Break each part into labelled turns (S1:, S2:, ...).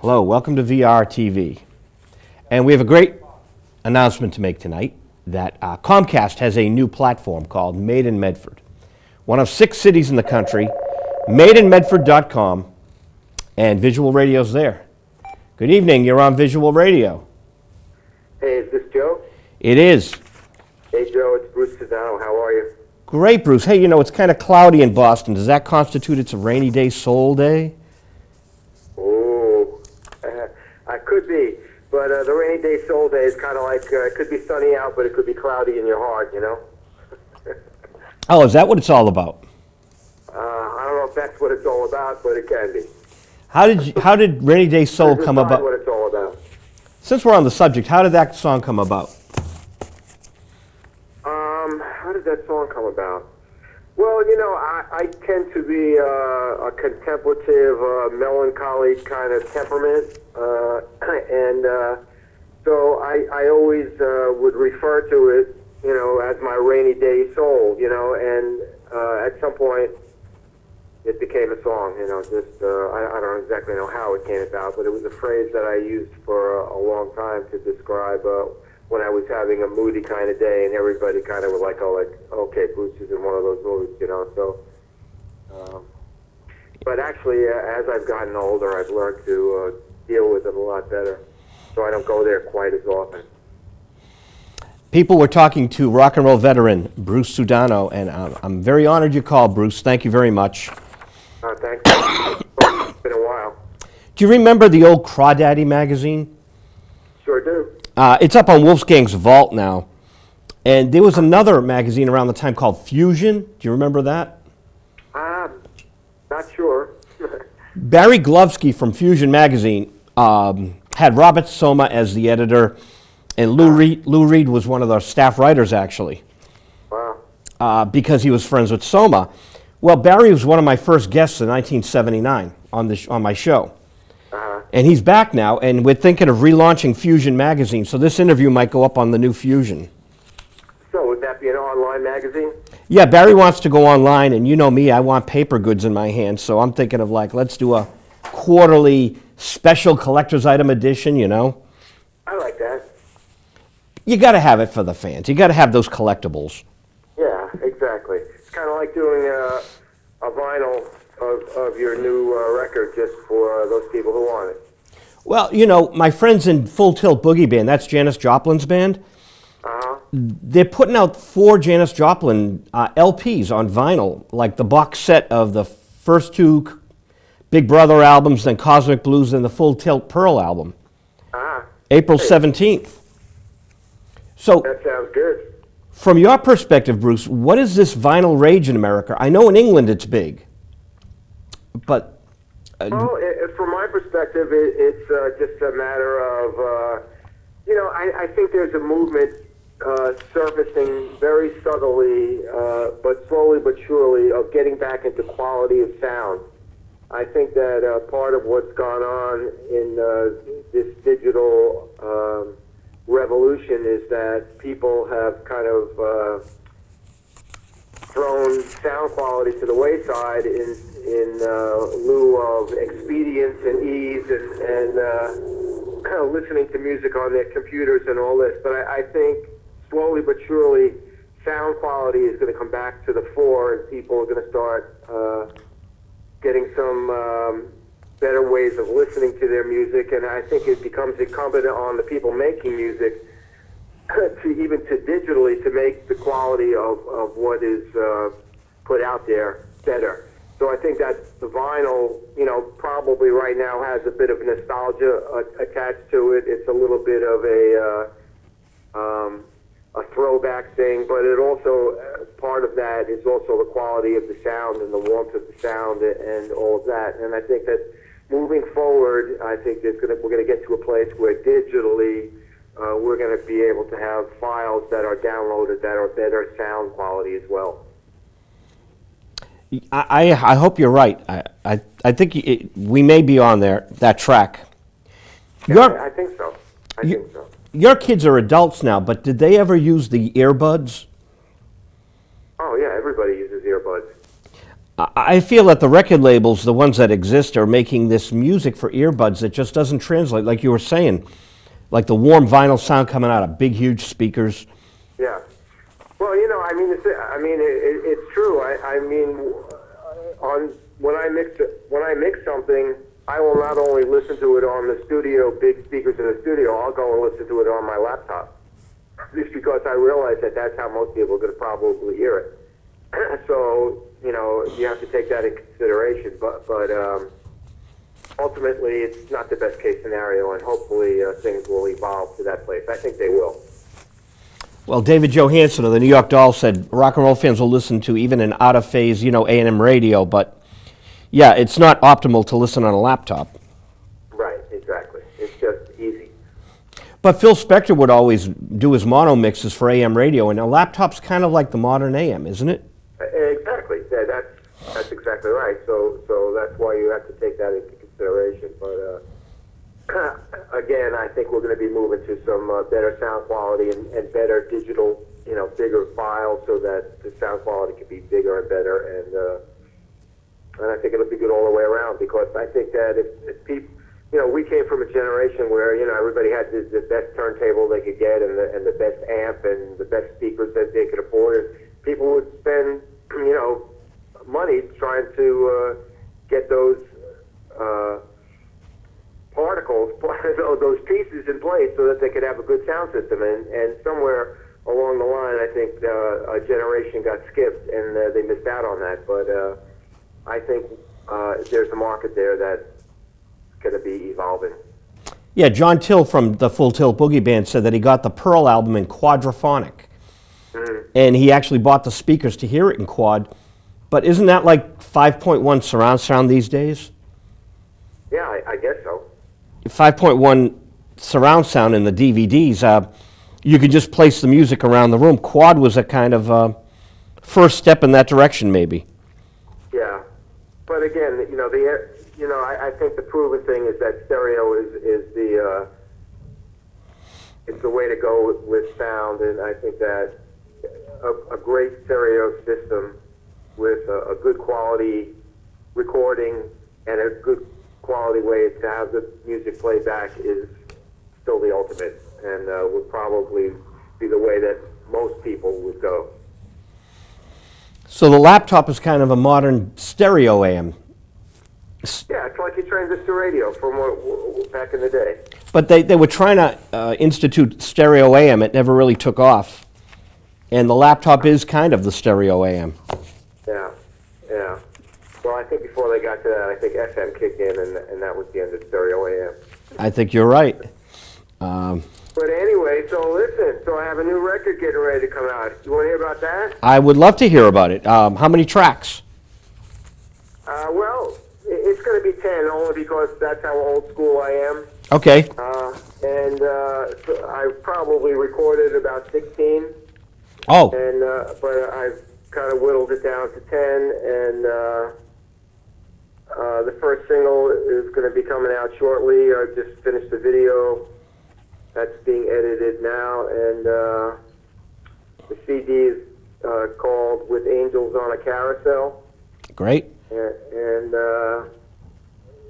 S1: Hello, welcome to VR TV. And we have a great announcement to make tonight that Comcast has a new platform called Made in Medford. One of 6 cities in the country, madeinmedford.com, and Visual Radio's there. Good evening, you're on Visual Radio.
S2: Hey, is this Joe?
S1: It is.
S2: Hey Joe, it's Bruce Sudano. How are you?
S1: Great, Bruce. Hey, you know, it's kind of cloudy in Boston. Does that constitute it's a rainy day soul day?
S2: I could be, but the rainy day soul day is kind of like, it could be sunny out, but it could be cloudy in your heart, you know?
S1: Oh, is that what it's all about?
S2: I don't know if that's what it's all about, but it can be.
S1: How did Rainy Day Soul come about?
S2: What it's all about.
S1: Since we're on the subject, how did that song come about?
S2: How did that song come about? Well, you know, I tend to be a contemplative, melancholy kind of temperament, and so I always would refer to it, you know, as my rainy day soul, you know, and at some point it became a song, you know, just, I don't exactly know how it came about, but it was a phrase that I used for a long time to describe when I was having a moody kind of day, and everybody kind of was like, oh, like, okay, Bruce is in one of those moods, you know, so. But actually, as I've gotten older, I've learned to deal with it a lot better, so I don't go there quite as often.
S1: People were talking to rock and roll veteran Bruce Sudano, and I'm very honored you called, Bruce. Thank you very much.
S2: Thanks. It's been a while.
S1: Do you remember the old Crawdaddy magazine?
S2: Sure do.
S1: It's up on Wolfgang's vault now. And there was another magazine around the time called Fusion. Do you remember that?
S2: Not sure.
S1: Barry Glovsky from Fusion magazine had Robert Soma as the editor, and Lou Reed was one of the staff writers, actually.
S2: Wow.
S1: Because he was friends with Soma. Well, Barry was one of my first guests in 1979 on my show. And he's back now, and we're thinking of relaunching Fusion magazine, so this interview might go up on the new Fusion.
S2: So would that be an online magazine?
S1: Yeah, Barry wants to go online, and you know me, I want paper goods in my hands, so I'm thinking of like, let's do a quarterly special collector's item edition, you know?
S2: I like that.
S1: You got to have it for the fans. You got to have those collectibles.
S2: Yeah, exactly. It's kind of like doing a vinyl of your new record just for those people who want it.
S1: Well, you know, my friends in Full Tilt Boogie Band, that's Janis Joplin's band, they're putting out 4 Janis Joplin LPs on vinyl, like the box set of the first 2 Big Brother albums, then Cosmic Blues, and the Full Tilt Pearl album. April 17th. So,
S2: that sounds good.
S1: From your perspective, Bruce, what is this vinyl rage in America? I know in England it's big, but...
S2: well, from my perspective, it's just a matter of, you know, I think there's a movement surfacing very subtly, but slowly but surely, of getting back into quality of sound. I think that part of what's gone on in this digital revolution is that people have kind of thrown sound quality to the wayside in lieu of expedience and ease and kind of listening to music on their computers and all this. But I think slowly but surely sound quality is going to come back to the fore, and people are going to start getting some better ways of listening to their music. And I think it becomes incumbent on the people making music to digitally to make the quality of what is put out there better. So I think that the vinyl, you know, probably right now has a bit of nostalgia attached to it. It's a little bit of a throwback thing, but it also, part of that is also the quality of the sound and the warmth of the sound and all of that. And I think that moving forward, I think we're going to get to a place where digitally we're going to be able to have files that are downloaded that are better sound quality as well.
S1: I hope you're right. I think we may be on that track.
S2: Yeah, I think so. I think so.
S1: Your kids are adults now, but did they ever use the earbuds?
S2: Oh yeah, everybody uses earbuds.
S1: I feel that the record labels, the ones that exist, are making this music for earbuds that just doesn't translate, like you were saying, like the warm vinyl sound coming out of big, huge speakers.
S2: Yeah. Well, you know, I mean, it's true. I mean, when I mix something, I will not only listen to it on the studio, big speakers in the studio. I'll go and listen to it on my laptop, just because I realize that that's how most people are going to probably hear it. So, you know, you have to take that in consideration. But ultimately, it's not the best case scenario, and hopefully things will evolve to that place. I think they will.
S1: Well, David Johansen of the New York Dolls said rock and roll fans will listen to even an out-of-phase, you know, A&M radio, but yeah, it's not optimal to listen on a laptop.
S2: Right, exactly. It's just easy.
S1: But Phil Spector would always do his mono mixes for AM radio, and a laptop's kind of like the modern AM, isn't it?
S2: Exactly. Yeah, that's exactly right. So that's why you have to take that into consideration. But again, I think we're going to be moving to some better sound quality and better digital, you know, bigger files, so that the sound quality can be bigger and better. And I think it'll be good all the way around, because I think that if people, you know, we came from a generation where, you know, everybody had the best turntable they could get, and the best amp and the best speakers that they could afford. And people would spend, you know, money trying to get those particles, those pieces in place, so that they could have a good sound system. And somewhere along the line, I think a generation got skipped, and they missed out on that. But I think there's a market there that's going to be evolving.
S1: Yeah, John Till from the Full Tilt Boogie Band said that he got the Pearl album in quadraphonic. And he actually bought the speakers to hear it in quad. But isn't that like 5.1 surround sound these days?
S2: Yeah, I guess so.
S1: 5.1 surround sound in the DVDs, you could just place the music around the room. Quad was a kind of first step in that direction, maybe.
S2: Yeah, but again, you know, I think the proven thing is that stereo is the it's the way to go with sound, and I think that a great stereo system with a good quality recording and a good quality way to have the music played back is still the ultimate, and would probably be the way that most people would go.
S1: So the laptop is kind of a modern stereo AM.
S2: Yeah, it's like your transistor radio from back in the day.
S1: But they were trying to institute stereo AM. It never really took off. And the laptop is kind of the stereo AM.
S2: Yeah, yeah. Well, I think before they got to that, I think FM kicked in, and that was the end of stereo AM.
S1: I think you're right.
S2: But anyway, so listen, so I have a new record getting ready to come out. You want to hear about that?
S1: I would love to hear about it. How many tracks?
S2: Well, it's going to be 10, only because that's how old school I am.
S1: Okay.
S2: So I probably recorded about 16.
S1: Oh.
S2: And but I've kind of whittled it down to 10, and the first single is going to be coming out shortly. I just finished the video that's being edited now, and the CD is called "With Angels on a Carousel."
S1: Great.
S2: And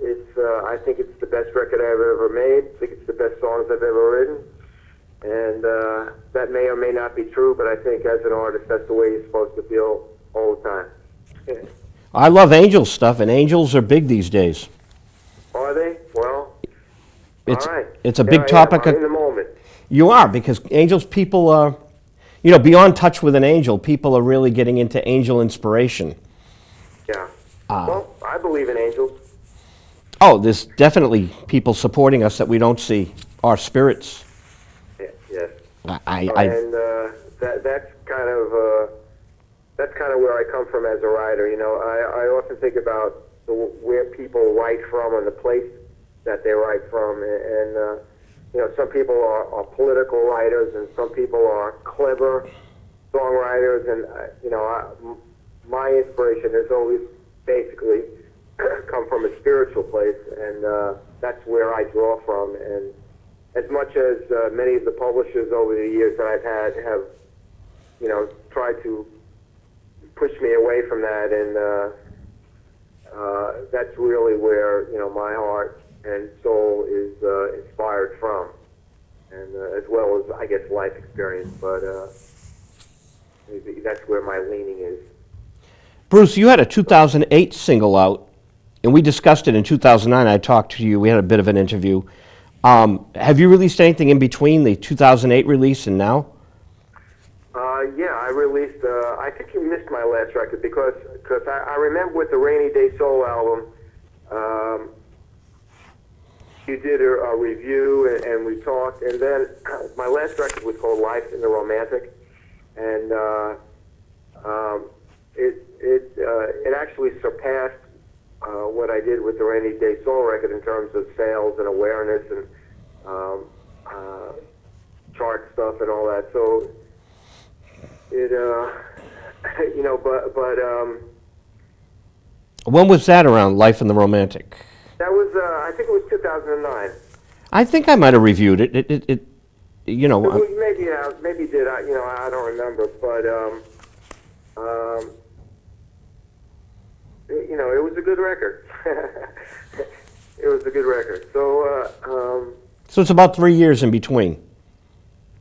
S2: it's I think it's the best record I've ever made. I think it's the best songs I've ever written. And that may or may not be true, but I think as an artist, that's the way you're supposed to feel all the time.
S1: I love Angels stuff, and Angels are big these days.
S2: Are they? Well,
S1: it's,
S2: all right.
S1: It's a big topic.
S2: I'm in the moment.
S1: You are, because Angels people are, you know, beyond touch with an angel, people are really getting into angel inspiration.
S2: Yeah. Well, I believe in angels.
S1: Oh, there's definitely people supporting us that we don't see. Our spirits.
S2: Yes.
S1: And
S2: that's kind of where I come from as a writer. You know, I often think about where people write from and the place that they write from, and you know, some people are political writers, and some people are clever songwriters, and you know, my inspiration has always basically come from a spiritual place, and that's where I draw from. And as much as many of the publishers over the years that I've had have, you know, tried to push me away from that and that's really where my heart and soul is inspired from, and as well as I guess life experience. But that's where my leaning is.
S1: Bruce, you had a 2008 single out, and we discussed it in 2009. I talked to you. We had a bit of an interview. Have you released anything in between the 2008 release and now?
S2: Yeah, I released, I think you missed my last record because I remember with the Rainy Day Soul album, you did a review and we talked, and then my last record was called Life in the Romantic, and it actually surpassed what I did with the Rainy Day Soul record in terms of sales and awareness and chart stuff and all that. So it,
S1: when was that around, Life in the Romantic?
S2: That was, I think it was 2009.
S1: I think I might have reviewed it. Maybe did. I don't remember, but it was a good record. It was a good record. So, so it's about 3 years in between.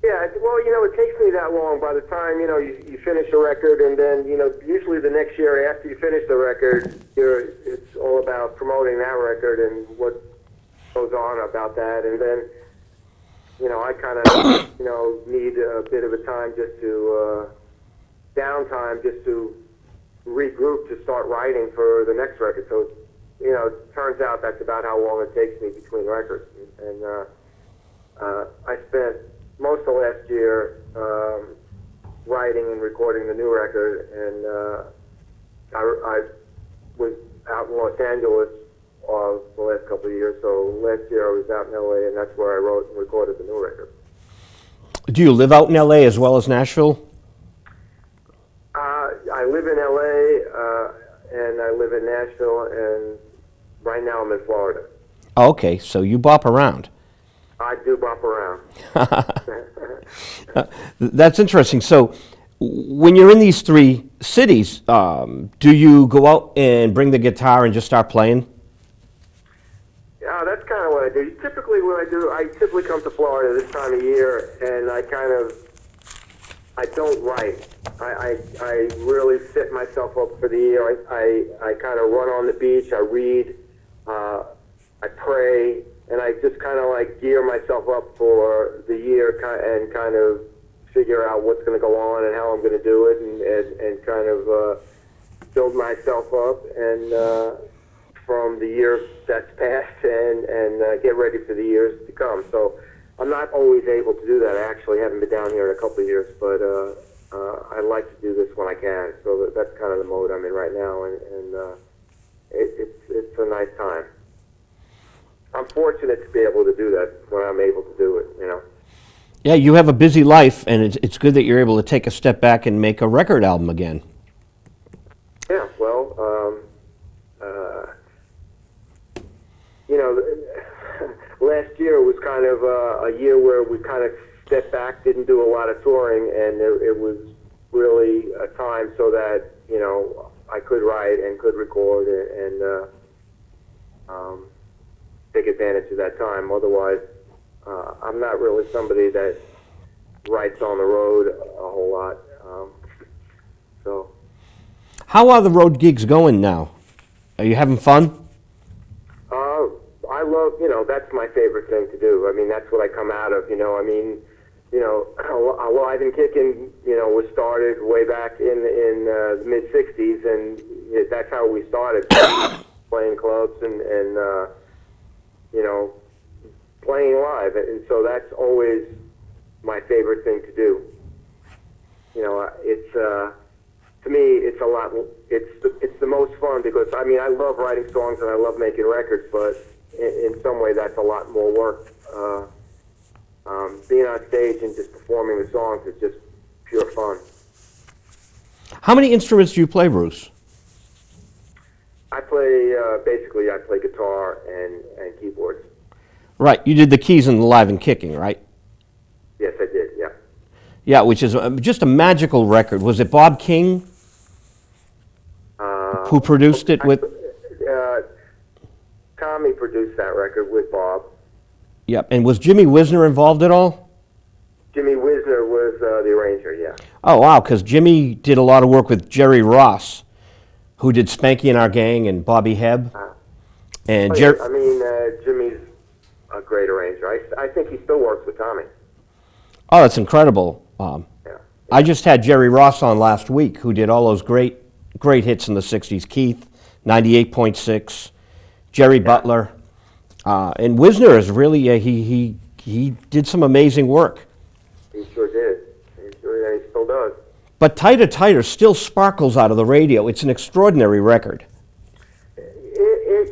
S2: Yeah, well, it takes me that long. By the time, you finish a record, and then, usually the next year after you finish the record, it's all about promoting that record and what goes on about that. And then, I kind of, need a bit of a time just to, downtime just to regroup to start writing for the next record. So, it turns out that's about how long it takes me between records. And I spent most of last year writing and recording the new record, and I was out in Los Angeles the last couple of years. So last year I was out in LA, and that's where I wrote and recorded the new record. Do
S1: you live out in LA as well as Nashville?
S2: I live in LA, and I live in Nashville, and right now I'm in Florida.
S1: Okay, so you bop around.
S2: I do bop around.
S1: That's interesting. So when you're in these three cities, do you go out and bring the guitar and just start playing?
S2: Yeah, that's kind of what I do. Typically what I do, I typically come to Florida this time of year, and I don't write. I really set myself up for the year. I kind of run on the beach, I read, I pray, and I just kind of like gear myself up for the year and kind of figure out what's going to go on and how I'm going to do it, and kind of build myself up and from the year that's passed and get ready for the years to come. So I'm not always able to do that. I actually haven't been down here in a couple of years, but I like to do this when I can. So that's kind of the mode I'm in right now, and it's a nice time. I'm fortunate to be able to do that when I'm able to do it,
S1: Yeah, you have a busy life, and it's good that you're able to take a step back and make a record album again.
S2: Yeah, well, last year was kind of a year where we kind of stepped back, didn't do a lot of touring, and it was really a time so that, I could write and could record and take advantage of that time. Otherwise, I'm not really somebody that writes on the road a whole lot. So,
S1: how are the road gigs going now? Are you having fun?
S2: I love, that's my favorite thing to do. I mean, that's what I come out of, Alive and Kicking, was started way back in the mid-'60s, and that's how we started, playing clubs and playing live. And so that's always my favorite thing to do. It's, to me, it's a lot, it's the most fun because, I love writing songs and I love making records, but in some way that's a lot more work. Being on stage and just performing the songs is just pure fun.
S1: How many instruments do you play, Bruce?
S2: I play, basically I play guitar and keyboards.
S1: Right, you did the keys in Alive and Kicking, right?
S2: Yes, I did, yeah.
S1: Yeah, which is just a magical record. Was it Bob King who produced it with?
S2: Tommy produced that record with Bob.
S1: Yep. And was Jimmy Wisner involved at all?
S2: Jimmy Wisner was the arranger, yeah.
S1: Oh, wow, because Jimmy did a lot of work with Jerry Ross, who did Spanky and Our Gang and Bobby Hebb. And
S2: Jimmy's a great arranger. I think he still works with Tommy.
S1: Oh, that's incredible.
S2: Yeah.
S1: I just had Jerry Ross on last week, who did all those great hits in the 60s. Keith, 98.6, Jerry Butler. And Wisner is really, he did some amazing work.
S2: He sure did. He still does.
S1: But Tighter Tighter still sparkles out of the radio. It's an extraordinary record.
S2: It is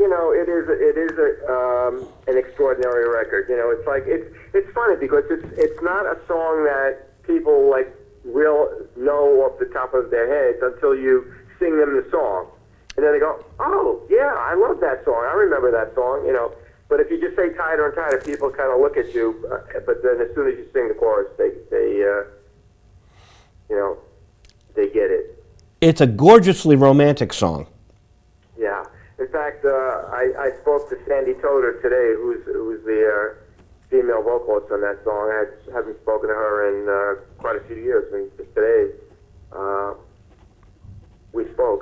S2: an extraordinary record. It's like it's funny because it's not a song that people like know off the top of their heads until you sing them the song, and then they go, "Oh yeah, I love that song. I remember that song." But if you just say Tighter and Tighter, people kind of look at you. But then as soon as you sing the chorus, they get it.
S1: It's a gorgeously romantic song.
S2: Yeah. In fact, I spoke to Sandy Toder today, who's the female vocalist on that song. I haven't spoken to her in quite a few years, and just today we spoke.